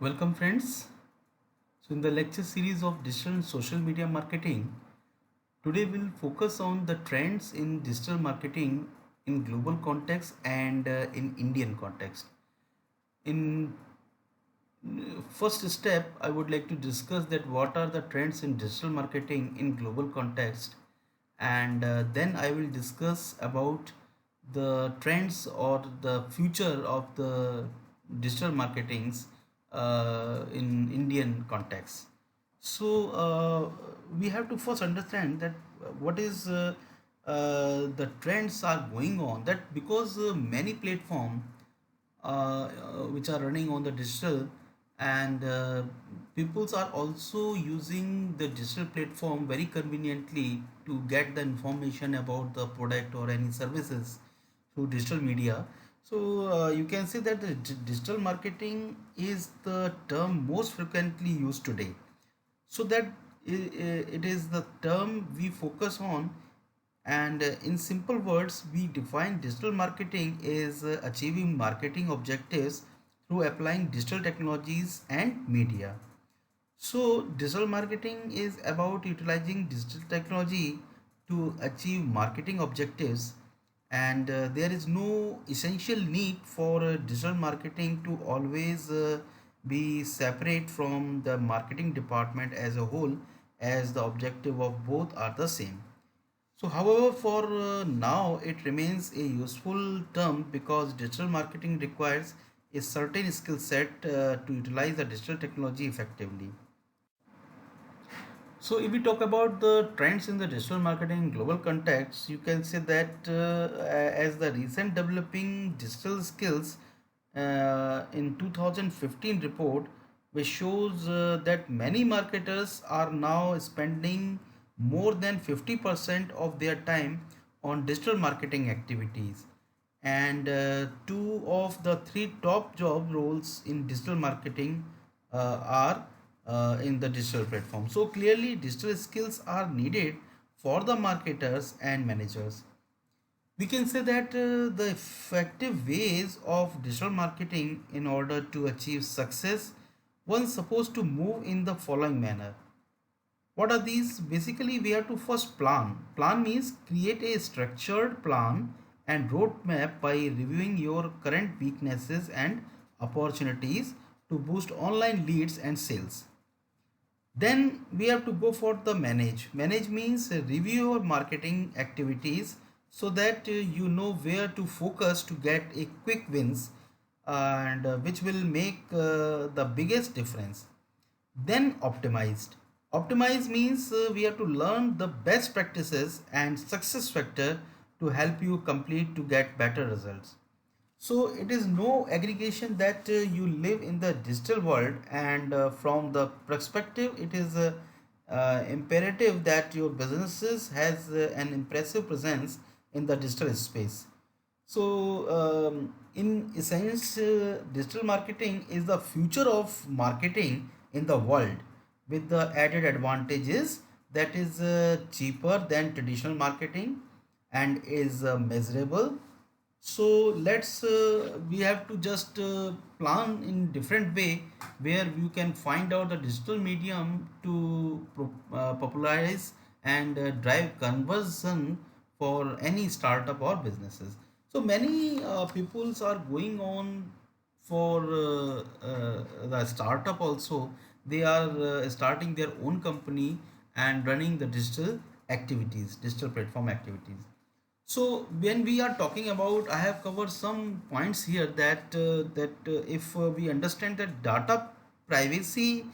Welcome, friends. So, in the lecture series of digital and social media marketing, today we'll focus on the trends in digital marketing in global context and in Indian context. In first step, I would like to discuss that what are the trends in digital marketing in global context, and then I will discuss about the trends or the future of the digital marketings in Indian context. So we have to first understand that what is the trends are going on, that because many platform which are running on the digital, and peoples are also using the digital platform very conveniently to get the information about the product or any services through digital media. So you can say that the digital marketing is the term most frequently used today, so that it is the term we focus on. And in simple words, we define digital marketing as achieving marketing objectives through applying digital technologies and media. So, digital marketing is about utilizing digital technology to achieve marketing objectives, and there is no essential need for digital marketing to always be separate from the marketing department as a whole, as the objective of both are the same. So, however, for now it remains a useful term because digital marketing requires a certain skill set to utilize the digital technology effectively. So, if we talk about the trends in the digital marketing in global context, you can say that as the recent developing digital skills in 2015 report, which shows that many marketers are now spending more than 50% of their time on digital marketing activities. And two of the three top job roles in digital marketing are in the digital platform. So clearly, digital skills are needed for the marketers and managers. We can say that the effective ways of digital marketing in order to achieve success, one's supposed to move in the following manner. What are these? Basically, we have to first plan. Plan means create a structured plan and roadmap by reviewing your current weaknesses and opportunities to boost online leads and sales. Then we have to go for the manage. Manage means review your marketing activities so that you know where to focus to get a quick wins, and which will make the biggest difference. Then optimized. Optimize means we have to learn the best practices and success factor to help you complete to get better results. So it is no aggregation that you live in the digital world, and from the perspective, it is imperative that your businesses has an impressive presence in the digital space. So, in essence, digital marketing is the future of marketing in the world, with the added advantages that is cheaper than traditional marketing and is measurable. So let's we have to just plan in different way where you can find out the digital medium to popularize and drive conversion for any startup or businesses. So many peoples are going on for the startup also. They are starting their own company and running the digital activities, digital platform activities. So when we are talking about, I have covered some points here that if we understand that data privacy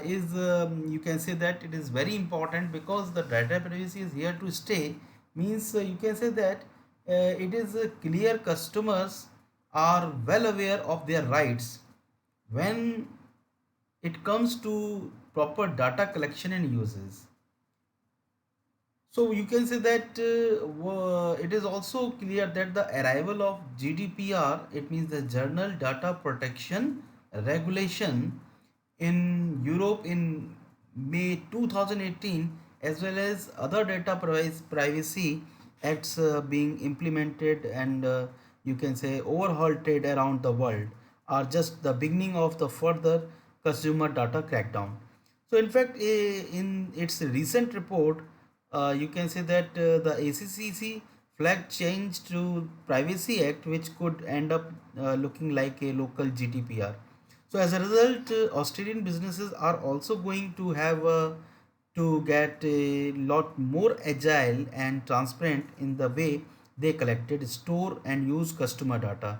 is, you can say that it is very important because the data privacy is here to stay. Means you can say that it is clear customers are well aware of their rights when it comes to proper data collection and uses. So you can say that it is also clear that the arrival of GDPR, it means the Journal Data Protection Regulation in Europe in May 2018, as well as other data privacy acts being implemented and you can say overhauled around the world, are just the beginning of the further consumer data crackdown. So, in fact, in its recent report, you can say that the ACCC flagged change to Privacy Act, which could end up looking like a local GDPR. So, as a result, Australian businesses are also going to have to get a lot more agile and transparent in the way they collected, store, and use customer data.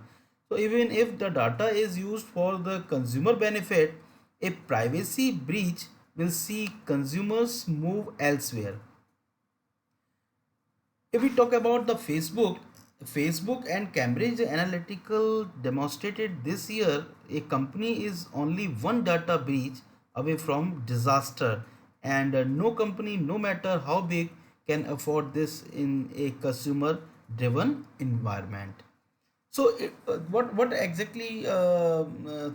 So, even if the data is used for the consumer benefit, a privacy breach will see consumers move elsewhere. If we talk about the Facebook and Cambridge Analytical demonstrated this year a company is only one data breach away from disaster, and no company, no matter how big, can afford this in a consumer driven environment. So, what exactly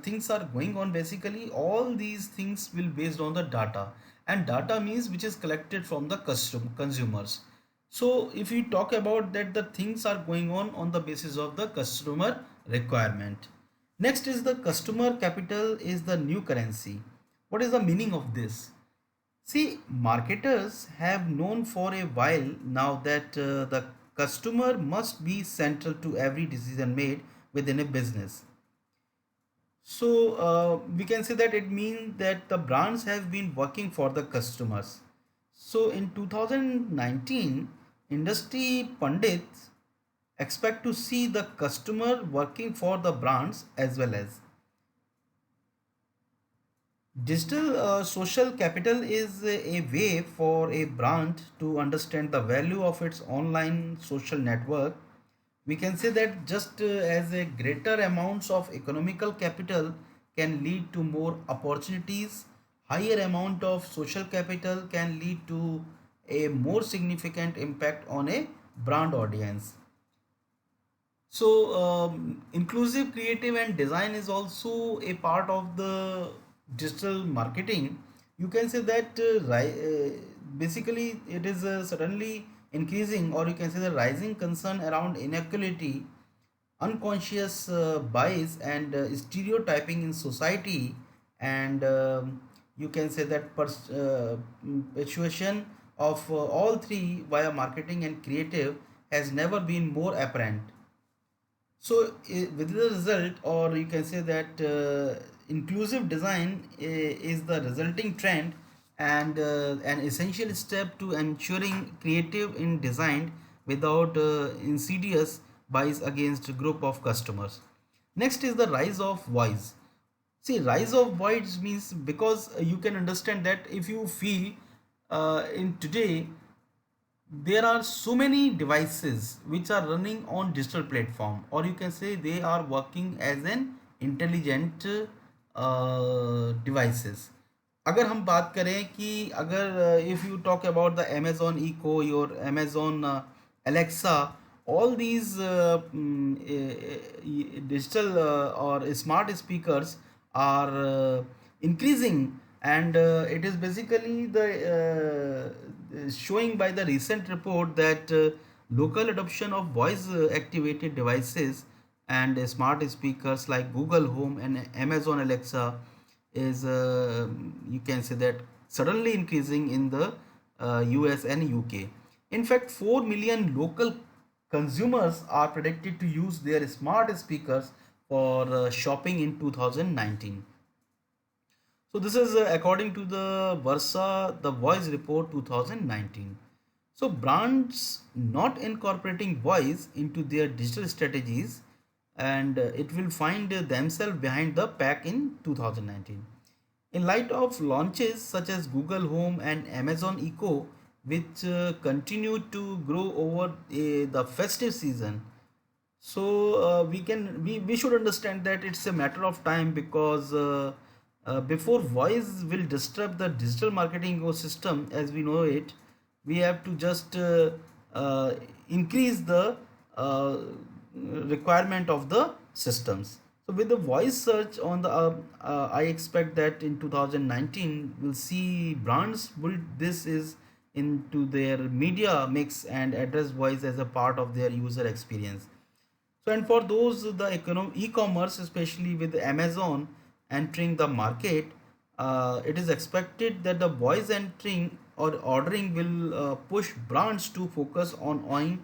things are going on? Basically, all these things will based on the data, and data means which is collected from the consumers. So, if we talk about that, the things are going on the basis of the customer requirement. Next is the customer capital is the new currency. What is the meaning of this? See, marketers have known for a while now that the customer must be central to every decision made within a business. So, we can say that it means that the brands have been working for the customers. So, in 2019, industry pundits expect to see the customer working for the brands as well as digital social capital is a way for a brand to understand the value of its online social network. We can say that just as a greater amounts of economical capital can lead to more opportunities, higher amount of social capital can lead to a more significant impact on a brand audience. So, inclusive creative and design is also a part of the digital marketing. You can say that basically it is suddenly increasing, or you can say the rising concern around inequality, unconscious bias, and stereotyping in society, and you can say that persuasion of all three via marketing and creative has never been more apparent. So, with the result, or you can say that inclusive design is the resulting trend and an essential step to ensuring creative in design without insidious bias against a group of customers. Next is the rise of voice. See, rise of voice means because you can understand that if you feel in today there are so many devices which are running on digital platform, or you can say they are working as an intelligent devices. अगर हम बात करें कि अगर if you talk about the Amazon Echo, your Amazon Alexa, all these digital or smart speakers are increasing, and it is basically the showing by the recent report that local adoption of voice activated devices and smart speakers like Google Home and Amazon Alexa is you can say that suddenly increasing in the US and UK. In fact, 4 million local consumers are predicted to use their smart speakers for shopping in 2019. So this is according to the Versa The Voice Report 2019. So brands not incorporating voice into their digital strategies, and it will find themselves behind the pack in 2019. In light of launches such as Google Home and Amazon Echo, which continue to grow over the festive season, so we should understand that it's a matter of time, because before voice will disrupt the digital marketing ecosystem as we know it, we have to just uh, increase the uh, requirement of the systems. So with the voice search on the I expect that in 2019 we'll see brands build this is into their media mix and address voice as a part of their user experience. So, and for those the e-commerce, especially with Amazon entering the market, it is expected that the voice entering or ordering will push brands to focus on owning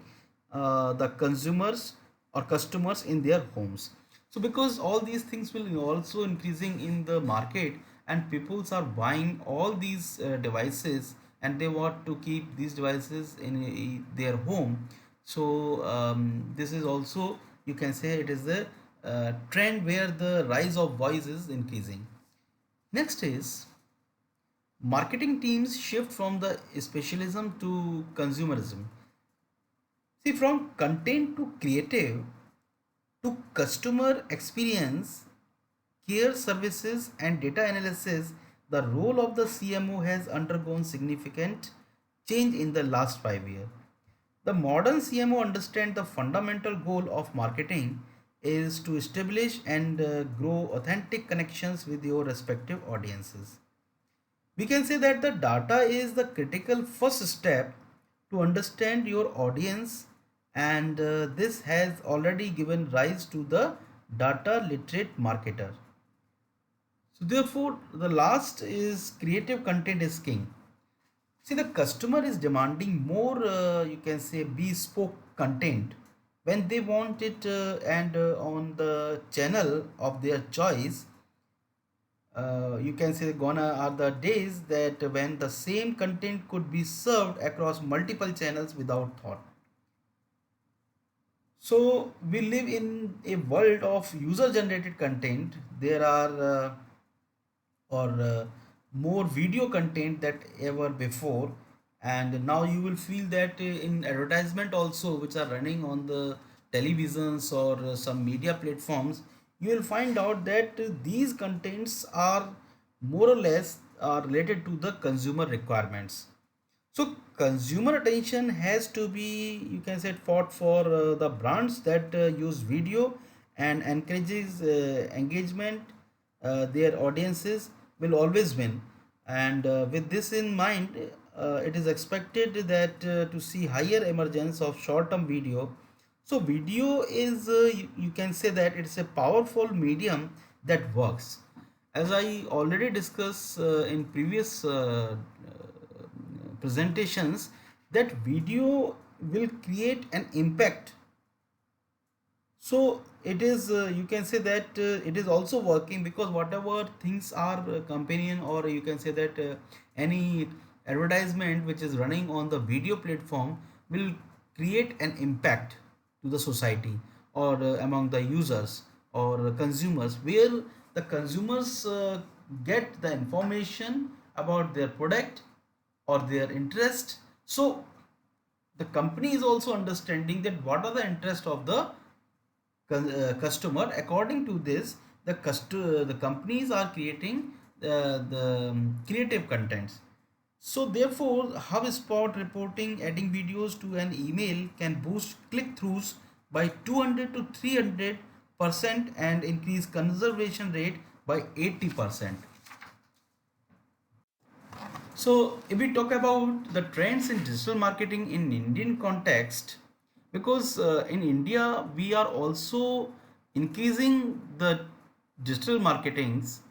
the consumers or customers in their homes. So, because all these things will also increasing in the market, and peoples are buying all these devices, and they want to keep these devices in their home. So this is also, you can say, it is the trend where the rise of voice is increasing. Next is marketing teams shift from the specialism to consumerism. See, from content to creative to customer experience, care services, and data analysis, the role of the CMO has undergone significant change in the last 5 years. The modern CMO understands the fundamental goal of marketing is to establish and grow authentic connections with your respective audiences. We can say that the data is the critical first step to understand your audience, and this has already given rise to the data literate marketer. So therefore, the last is creative content is king. See, the customer is demanding more, you can say, bespoke content when they want it, and on the channel of their choice. You can say gonna are the days that when the same content could be served across multiple channels without thought. So we live in a world of user generated content. There are or more video content that ever before, and now you will feel that in advertisement also, which are running on the televisions or some media platforms, you will find out that these contents are more or less are related to the consumer requirements. So consumer attention has to be, you can say, fought for the brands that use video and encourages engagement. Their audiences will always win. And with this in mind, it is expected that to see higher emergence of short-term video. So video is, you can say that it's a powerful medium that works. As I already discussed in previous presentations, that video will create an impact. So it is, you can say that it is also working, because whatever things are companion, or you can say that any advertisement which is running on the video platform will create an impact to the society, or among the users or consumers, where the consumers get the information about their product or their interest. So the company is also understanding that what are the interest of the customer. According to this, the companies are creating the creative contents. So therefore, HubSpot reporting adding videos to an email can boost click-throughs by 200 to 300% and increase conversion rate by 80%. So, if we talk about the trends in digital marketing in Indian context, because in India we are also increasing the digital marketings,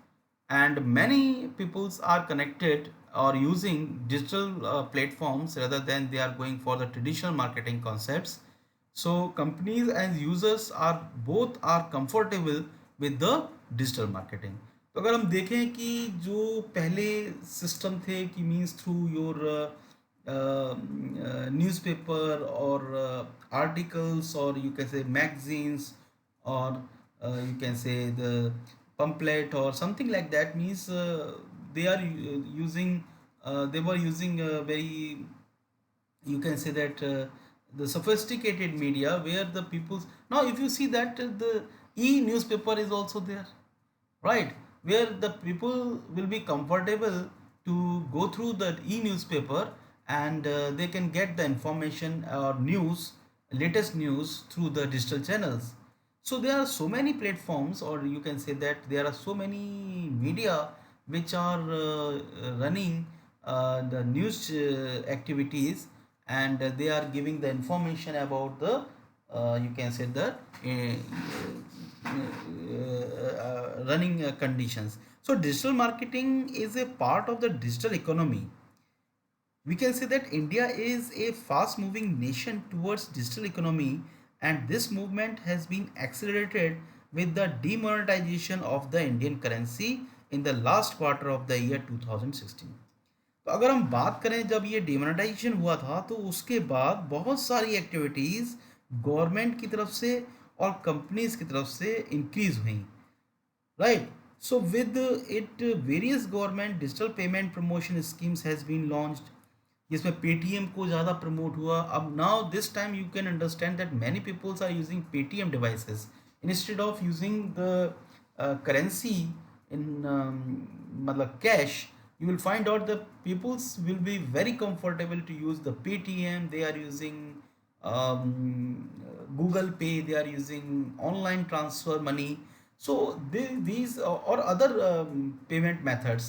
and many peoples are connected or using digital platforms rather than they are going for the traditional marketing concepts. So companies and users are both are comfortable with the digital marketing. तो अगर हम देखें कि जो पहले system थे कि means through your newspaper और articles, or you can say magazines, or you can say the pamphlet or something like that, means they are using they were using a very, you can say that the sophisticated media where the people's, now if you see that the e-newspaper is also there, right, where the people will be comfortable to go through the e-newspaper, and they can get the information or news, latest news, through the digital channels. So there are so many platforms, or you can say that there are so many media which are running the news activities, and they are giving the information about the you can say the running conditions. So digital marketing is a part of the digital economy. We can say that India is a fast moving nation towards digital economy, and this movement has been accelerated with the demonetization of the Indian currency in the last quarter of the year 2016. तो अगर हम बात करें जब ये demonetisation हुआ था तो उसके बाद बहुत सारी एक्टिविटीज़ गवर्नमेंट की तरफ से और कंपनीज की तरफ से इंक्रीज हुई, right. So with it, various government digital payment promotion schemes has been launched, जिसमें पेटीएम को ज़्यादा प्रमोट हुआ. अब now this time you can understand that many peoples are using Paytm devices instead of using the currency in मतलब cash. You will find out the peoples will be very comfortable to use the Paytm. They are using Google Pay. They are using online transfer money. So these or other payment methods.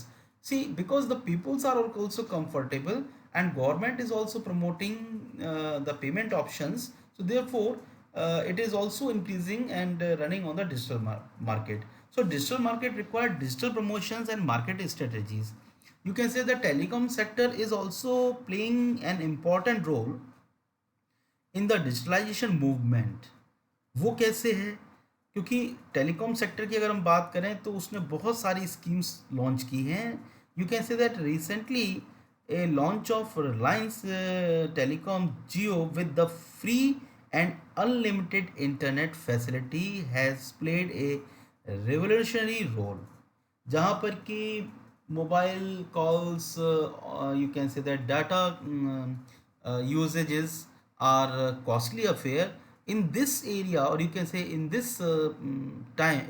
See, because the peoples are also comfortable and government is also promoting the payment options. So therefore, it is also increasing and running on the digital market. So digital market require digital promotions and market strategies. You can say the telecom sector is also playing an important role in the digitalisation movement. वो कैसे है? क्योंकि telecom sector की अगर हम बात करें तो उसने बहुत सारी स्कीम्स लॉन्च की हैं. You can say that recently a launch of Reliance telecom Jio with the free and unlimited internet facility has played a revolutionary role, जहाँ पर कि mobile calls, you can say that data usages are costly affair in this area, or you can say in this time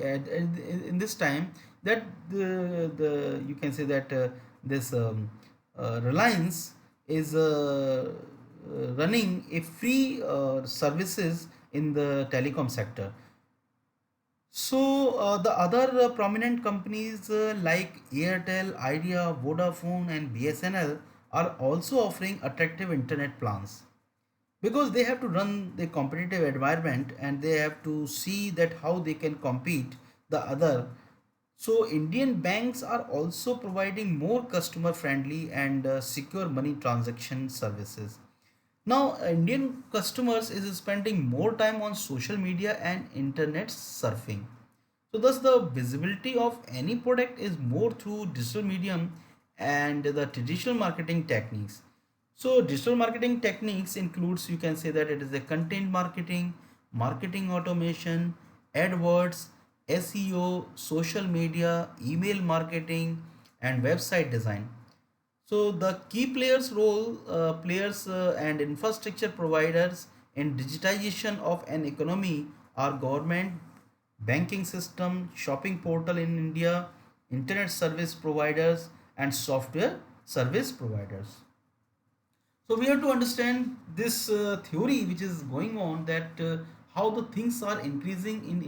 in this time that the you can say that this Reliance is running a free services in the telecom sector. So the other prominent companies like Airtel, Idea, Vodafone, and BSNL are also offering attractive internet plans because they have to run the competitive environment and they have to see that how they can compete the other. So Indian banks are also providing more customer friendly and secure money transaction services. Now Indian customers is spending more time on social media and internet surfing. So thus the visibility of any product is more through digital medium and the traditional marketing techniques. So digital marketing techniques includes, you can say that it is a content marketing, marketing automation, AdWords, SEO, social media, email marketing, and website design. So the key players and infrastructure providers in digitization of an economy are government, banking system, shopping portal in India, internet service providers, and software service providers. So we have to understand this theory which is going on, that how the things are increasing in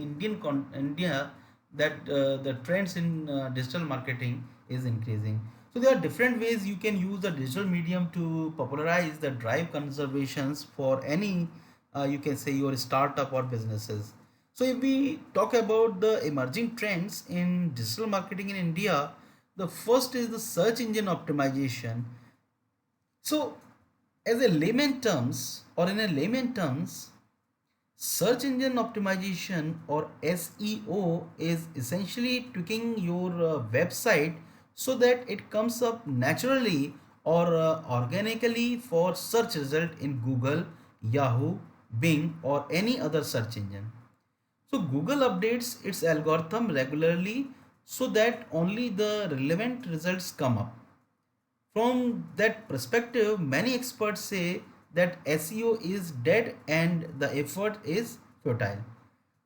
India, that the trends in digital marketing is increasing. So there are different ways you can use the digital medium to popularize the drive conservations for any you can say your startup or businesses. So if we talk about the emerging trends in digital marketing in India, the first is the search engine optimization. So as a layman terms, or in a layman terms, search engine optimization or SEO is essentially tweaking your website so that it comes up naturally or organically for search result in Google, Yahoo, Bing, or any other search engine. So Google updates its algorithm regularly so that only the relevant results come up. From that perspective, many experts say that SEO is dead and the effort is futile.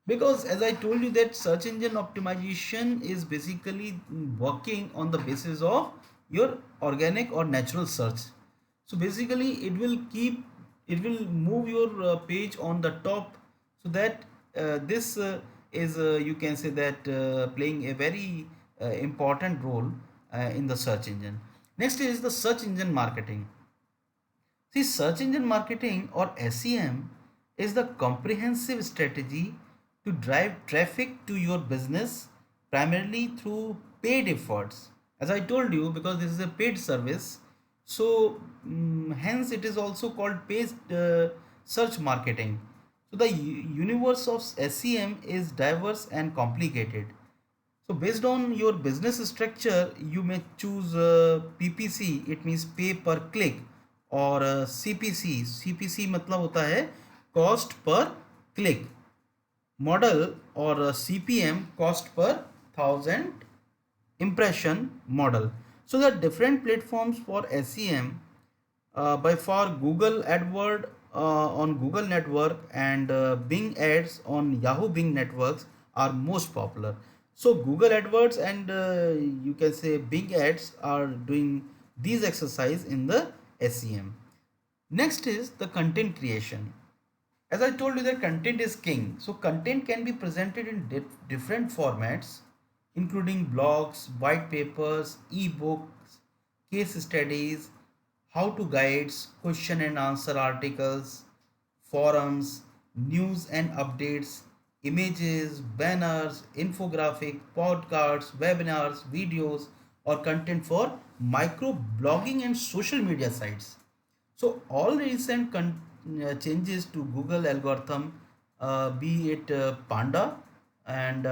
Because as I told you that search engine optimization is basically working on the basis of your organic or natural search. So basically it will move your page on the top, so that this is you can say that playing a very important role in the search engine. Next is the search engine marketing. See, search engine marketing or SEM is the comprehensive strategy to drive traffic to your business primarily through paid efforts. As I told you, because this is a paid service, so hence it is also called paid search marketing. So the universe of SEM is diverse and complicated. So based on your business structure, you may choose PPC, it means pay per click, or CPC. CPC मतलब होता है cost per click model, or CPM, cost per thousand impression model. So the different platforms for SEM, by far Google AdWord on Google Network and Bing Ads on Yahoo Bing Networks are most popular. So Google AdWords and you can say Bing Ads are doing these exercise in the SEM. Next is the content creation. As I told you that content is king. So content can be presented in different formats, including blogs, white papers, ebooks, case studies, how to guides, question and answer articles, forums, news and updates, images, banners, infographic, podcasts, webinars, videos, or content for micro blogging and social media sites. So all recent changes to Google algorithm, be it Panda, and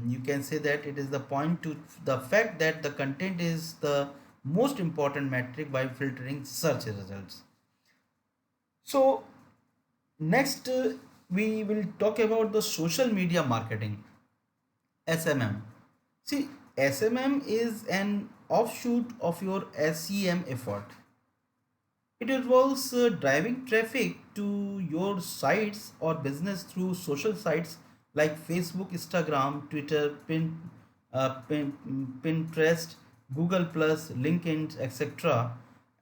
you can say that it is the point to the fact that the content is the most important metric by filtering search results. So next we will talk about the social media marketing, SMM. See, SMM is an offshoot of your SEM effort. It involves driving traffic to your sites or business through social sites like Facebook, Instagram, Twitter, Pinterest, Google Plus, LinkedIn, etc.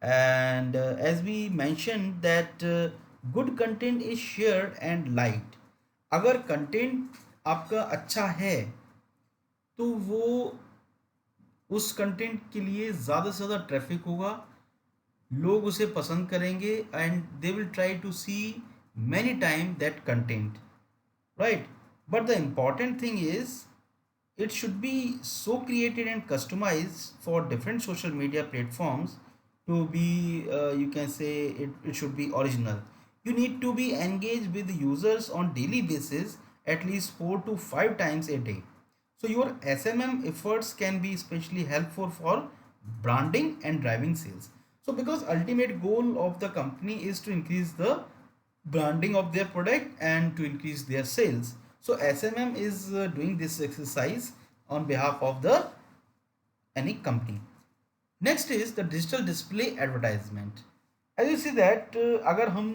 And as we mentioned that good content is shared and liked. अगर content आपका अच्छा है तो वो उस content के लिए ज़्यादा से ज़्यादा ट्रैफिक होगा, लोग उसे पसंद करेंगे and they will try to see many time that content, right. But the important thing is it should be so created and customized for different social media platforms to be you can say it should be original. You need to be engaged with users on daily basis at least 4 to 5 times a day. So your SMM efforts can be especially helpful for branding and driving sales. So because ultimate goal of the company is to increase the branding of their product and to increase their sales. So SMM is doing this exercise on behalf of the any company. Next is the digital display advertisement. As you see that अगर हम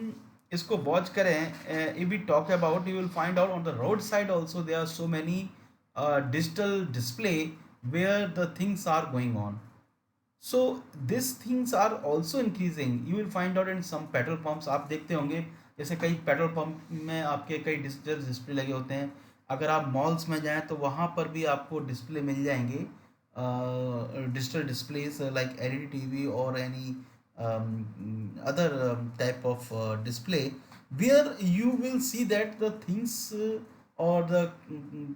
इसको watch करें, if we talk about, you will find out on the roadside also there are so many digital display where the things are going on. So these things are also increasing. You will find out in some petrol pumps. आप देखते होंगे जैसे कई petrol pump में आपके कई digital display लगे होते हैं. अगर आप मॉल्स में जाएं तो वहाँ पर भी आपको डिस्प्ले मिल जाएंगे, digital displays like LED TV or any other type of display, where you will see that the things or the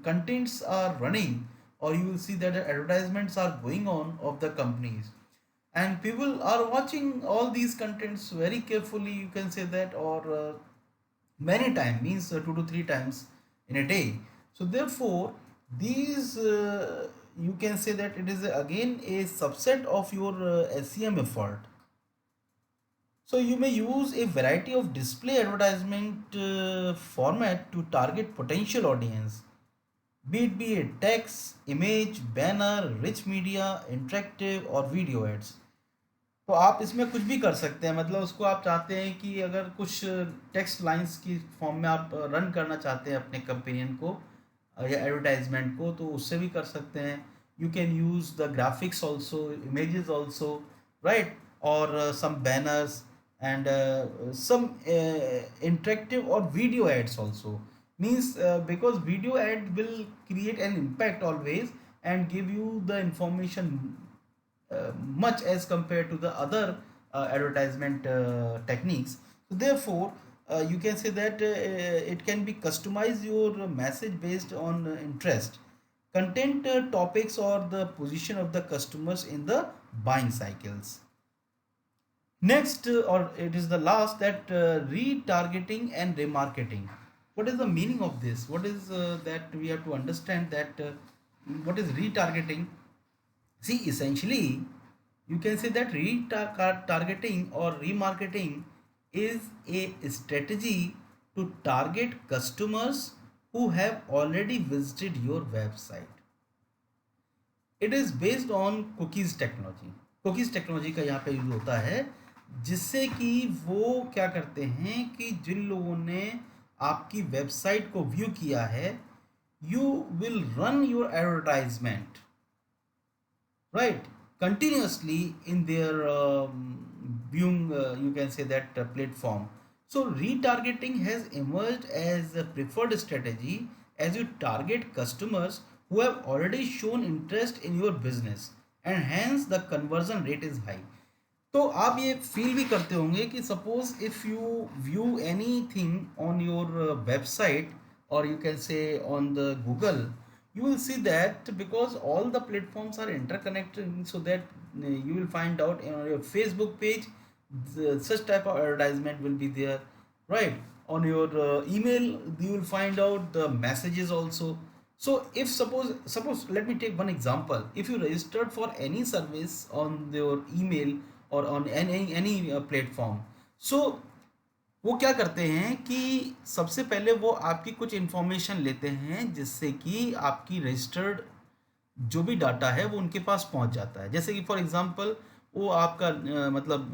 contents are running, or you will see that the advertisements are going on of the companies, and people are watching all these contents very carefully, you can say that, or many times, means 2 to 3 times in a day. So therefore these you can say that it is again a subset of your SEM effort. So you may use a variety of display advertisement format to target potential audience, be it text, image, banner, rich media, interactive or video ads. तो आप इसमें कुछ भी कर सकते हैं, मतलब उसको आप चाहते हैं कि अगर कुछ टेक्स्ट लाइंस की फॉर्म में आप रन करना चाहते हैं अपने कंपेनियन को या एडवर्टाइजमेंट को, तो उससे भी कर सकते हैं. You can use the graphics also, images also, right, और सम banners and some interactive or video ads also, means because video ad will create an impact always and give you the information much as compared to the other advertisement techniques. So therefore you can say that it can be customize your message based on interest, content, topics, or the position of the customers in the buying cycles. Next, or it is the last, that retargeting and remarketing. What is the meaning of this? What is that we have to understand that what is retargeting? See, essentially, you can say that retargeting or remarketing is a strategy to target customers who have already visited your website. It is based on cookies technology. Cookies technology का यहाँ पे use होता है, जिससे कि वो क्या करते हैं कि जिन लोगों ने आपकी वेबसाइट को व्यू किया है, you will run your advertisement, right, continuously in their viewing, you can say that platform. So retargeting has emerged as a preferred strategy as you target customers who have already shown interest in your business, and hence the conversion rate is high. तो आप ये feel भी करते होंगे कि suppose if you view anything on your website, or you can say on the Google, you will see that because all the platforms are interconnected, so that you will find out on your Facebook page such type of advertisement will be there, right? On your email you will find out the messages also. So if suppose let me take one example. If you registered for any service on your email or on any platform, so वो क्या करते हैं कि सबसे पहले वो आपकी कुछ इन्फॉर्मेशन लेते हैं, जिससे कि आपकी रजिस्टर्ड जो भी डाटा है वो उनके पास पहुंच जाता है। जैसे कि फॉर एग्जांपल वो आपका मतलब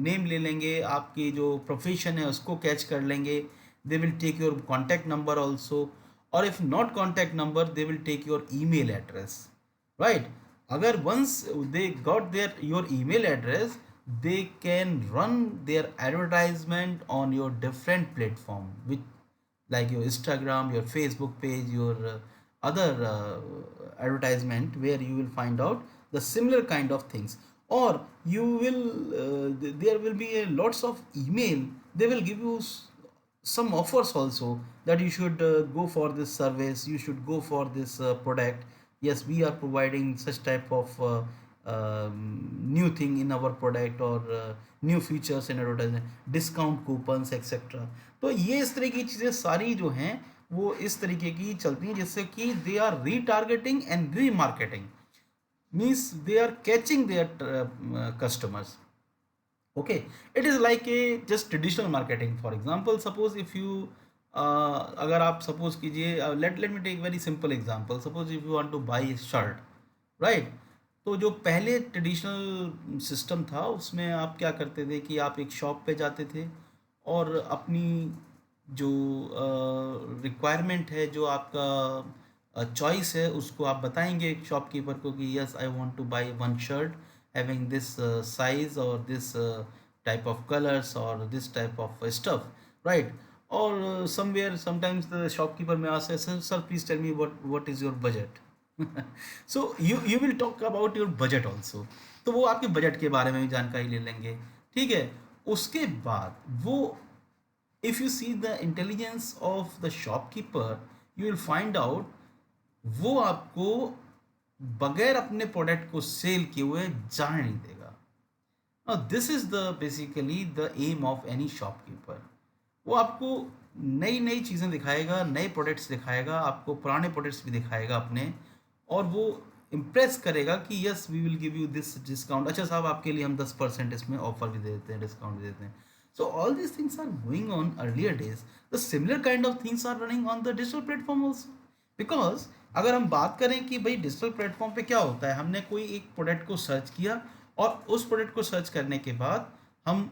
नेम ले लेंगे, आपकी जो प्रोफेशन है उसको कैच कर लेंगे, they will take your contact number also, और if not contact number they will take your email address, right? अगर once they got their your email address, they can run their advertisement on your different platform, which like your Instagram, your Facebook page, your other advertisement, where you will find out the similar kind of things. Or you will there will be a lots of email, they will give you some offers also, that you should go for this service, you should go for this product. Yes, we are providing such type of new thing in our product, or new features in advertisement, discount coupons etc. तो ये इस तरह की चीज़ें सारी जो हैं वो इस तरीके की चलती हैं, जिससे कि they are retargeting and remarketing, means they are catching their customers. Okay, it is like a just traditional marketing. For example, suppose if you अगर आप सपोज कीजिए, let me take very simple example, suppose if you want to buy shirt, right? तो जो पहले traditional system था उसमें आप क्या करते थे कि आप एक शॉप पे जाते थे और अपनी जो रिक्वायरमेंट है, जो आपका चॉइस है, उसको आप बताएंगे शॉपकीपर को कि yes I want to buy one shirt having this size और दिस टाइप ऑफ कलर्स और this type of stuff, right? और somewhere sometimes the shopkeeper may ask, sir please tell me what is your budget. So you will talk about your budget also, तो वो आपके budget के बारे में भी जानकारी ले लेंगे, ठीक है? उसके बाद वो, if you see the intelligence of the shopkeeper, you will find out वो आपको बगैर अपने प्रोडक्ट को सेल किए हुए जाने नहीं देगा। Now this is the basically the aim of any shopkeeper. वो आपको नई नई चीज़ें दिखाएगा, नए प्रोडक्ट्स दिखाएगा, आपको पुराने प्रोडक्ट्स भी दिखाएगा अपने, और वो इम्प्रेस करेगा कि yes we will give you this discount, अच्छा साहब आपके लिए हम 10% इसमें ऑफर भी दे देते हैं, डिस्काउंट भी देते हैं। So all these things are going on earlier days. The similar kind of things are running on the digital platform also. Because अगर हम बात करें कि भाई डिजिटल प्लेटफॉर्म पे क्या होता है, हमने कोई एक प्रोडक्ट को सर्च किया और उस प्रोडक्ट को सर्च करने के बाद हम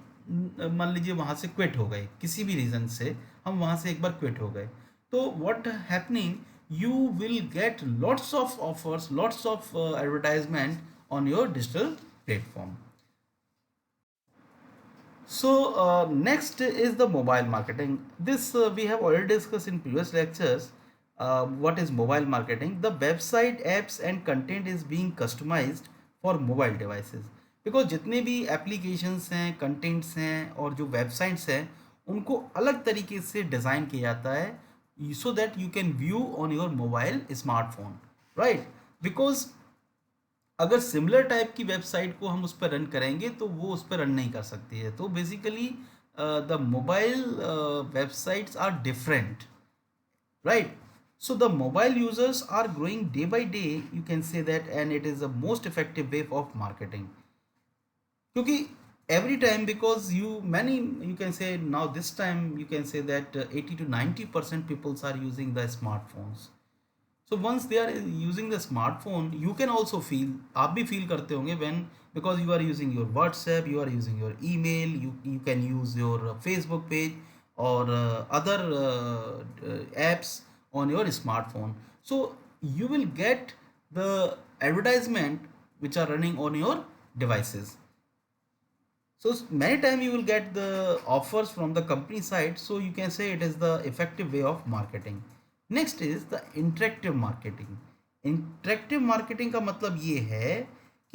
मान लीजिए वहाँ से क्विट हो गए, किसी भी रीज़न से हम वहाँ से एक बार क्विट हो गए, तो what happening, you will get lots of offers, lots of advertisement on your digital platform. So next is the mobile marketing. This we have already discussed in previous lectures. What is mobile marketing? The website, apps and content is being customized for mobile devices. Because जितने भी applications हैं, contents हैं और जो websites हैं, उनको अलग तरीके से डिज़ाइन किया जाता है so that you can view on your mobile smartphone, right? Because अगर सिमिलर टाइप की वेबसाइट को हम उस पर रन करेंगे तो वो उस पर रन नहीं कर सकती है। तो basically the mobile websites are different, right? So the mobile users are growing day by day, you can say that, and it is the most effective way of marketing. क्योंकि every time, because you can say now this time you can say that 80 to 90% people are using the smartphones. So once they are using the smartphone, you can also feel, आप भी feel करते होंगे when, because you are using your WhatsApp, you are using your email, you can use your Facebook page or other apps on your smartphone. So you will get the advertisement which are running on your devices. So many time you will get the offers from the company side. So you can say it is the effective way of marketing. Next is the interactive marketing. Interactive marketing का मतलब ये है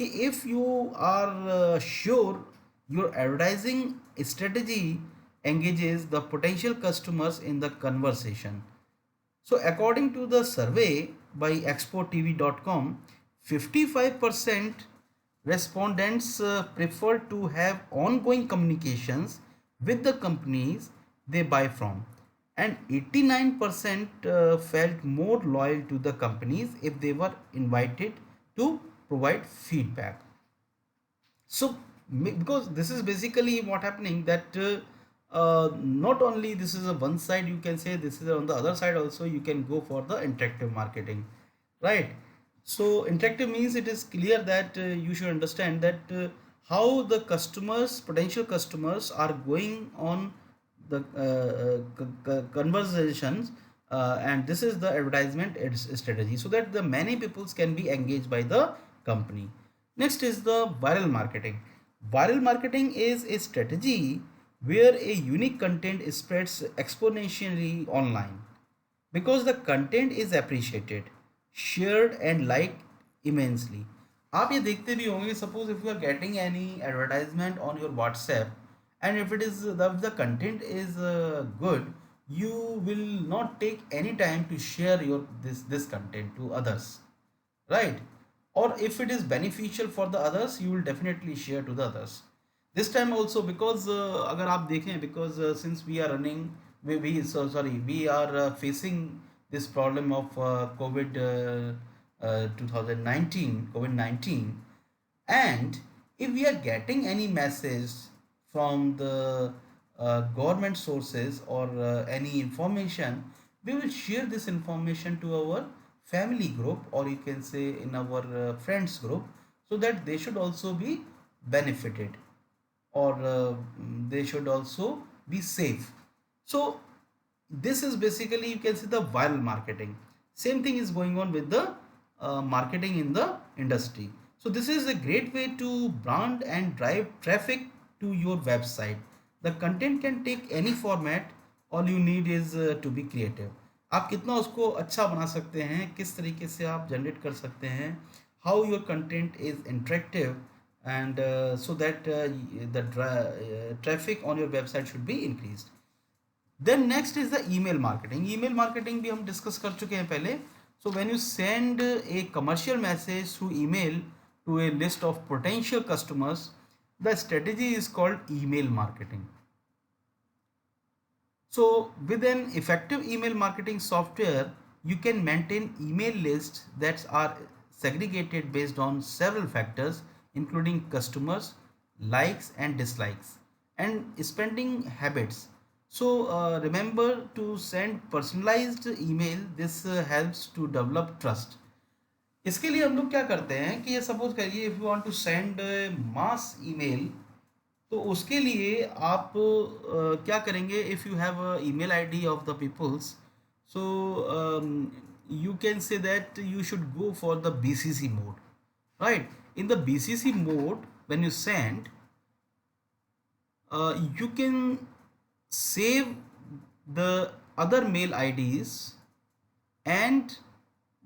कि if you are sure your advertising strategy engages the potential customers in the conversation. So according to the survey by exporttv.com, 55% respondents prefer to have ongoing communications with the companies they buy from, and 89% felt more loyal to the companies if they were invited to provide feedback. So because this is basically what happening that not only this is a one side, you can say this is on the other side also you can go for the interactive marketing, right? So interactive means it is clear that you should understand that how the customers, potential customers, are going on the conversations, and this is the advertisement strategy, so that the many peoples can be engaged by the company. Next is the viral marketing. Viral marketing is a strategy where a unique content spreads exponentially online because the content is appreciated, shared and liked immensely. आप ये देखते भी होंगे, suppose if you are getting any advertisement on your WhatsApp, and if it is the content is good, you will not take any time to share your this content to others, right? Or if it is beneficial for the others, you will definitely share to the others. This time also, because अगर आप देखें, because since we are running, we are facing this problem of COVID 2019, COVID-19, and if we are getting any message from the government sources or any information, we will share this information to our family group, or you can say in our friends group, so that they should also be benefited, or they should also be safe. So this is basically, you can see, the viral marketing. Same thing is going on with the marketing in the industry. So this is a great way to brand and drive traffic to your website. The content can take any format. All you need is to be creative. आप कितना उसको अच्छा बना सकते हैं, किस तरीके से आप जनरेट कर सकते हैं, how your content is interactive, and so that the traffic on your website should be increased. Then next is the email marketing. Email marketing भी हम डिस्कस कर चुके हैं पहले. So when you send a commercial message through email to a list of potential customers, the strategy is called email marketing. So with an effective email marketing software, you can maintain email lists that are segregated based on several factors, including customers, likes and dislikes, and spending habits. So remember to send personalized email. This helps to develop trust. इसके लिए हम लोग क्या करते हैं कि ये suppose करिए, if you want to send mass email, तो उसके लिए आप क्या करेंगे, if you have email ID of the peoples, so you can say that you should go for the BCC mode, right? In the BCC mode, when you send, you can save the other mail IDs, and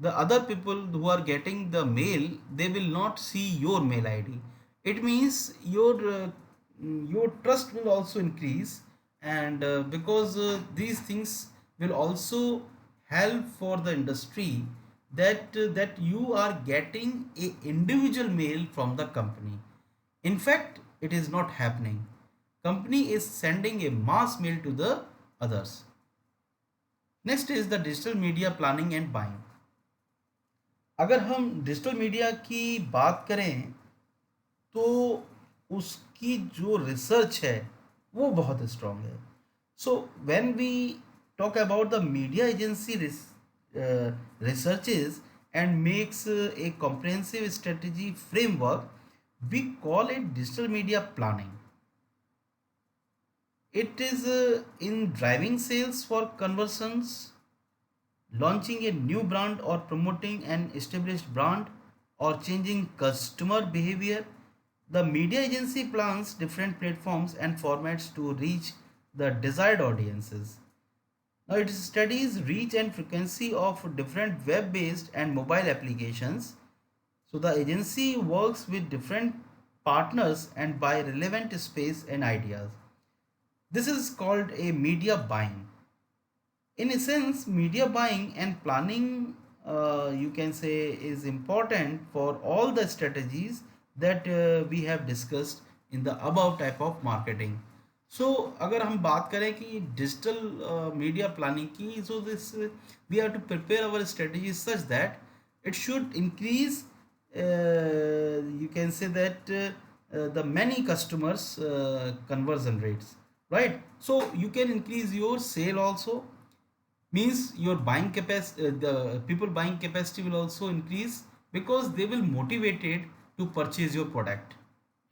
the other people who are getting the mail, they will not see your mail ID. It means your trust will also increase, and because these things will also help for the industry, that you are getting a individual mail from the company. In fact, it is not happening. Company is sending a mass mail to the others. Next is the digital media planning and buying. अगर हम digital media की बात करें तो उसकी जो research है वो बहुत स्ट्रांग है. So when we talk about the media agency researches and makes a comprehensive strategy framework, we call it digital media planning. It is in driving sales for conversions, launching a new brand or promoting an established brand, or changing customer behavior. The media agency plans different platforms and formats to reach the desired audiences. Now it studies reach and frequency of different web-based and mobile applications. So the agency works with different partners and buy relevant space and ideas. This is called a media buying. In a sense, media buying and planning, you can say, is important for all the strategies that we have discussed in the above type of marketing. So अगर हम बात करें कि digital media planning की, so this we have to prepare our strategies such that it should increase, you can say that the many customers conversion rates, right? So you can increase your sale also, means your buying capacity, the people buying capacity will also increase because they will motivated to purchase your product,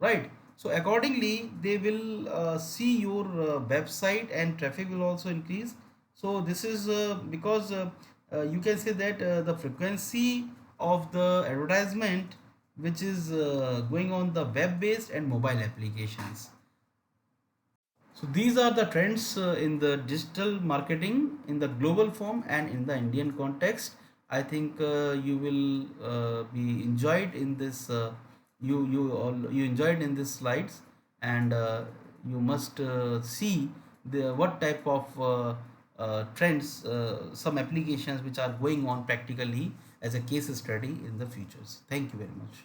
right? So accordingly they will see your website and traffic will also increase. So this is because you can say that the frequency of the advertisement which is going on the web based and mobile applications. So these are the trends in the digital marketing in the global form and in the Indian context. I think you will be enjoyed in this. You enjoyed in these slides, and you must see the what type of trends, some applications which are going on practically as a case study in the futures. Thank you very much.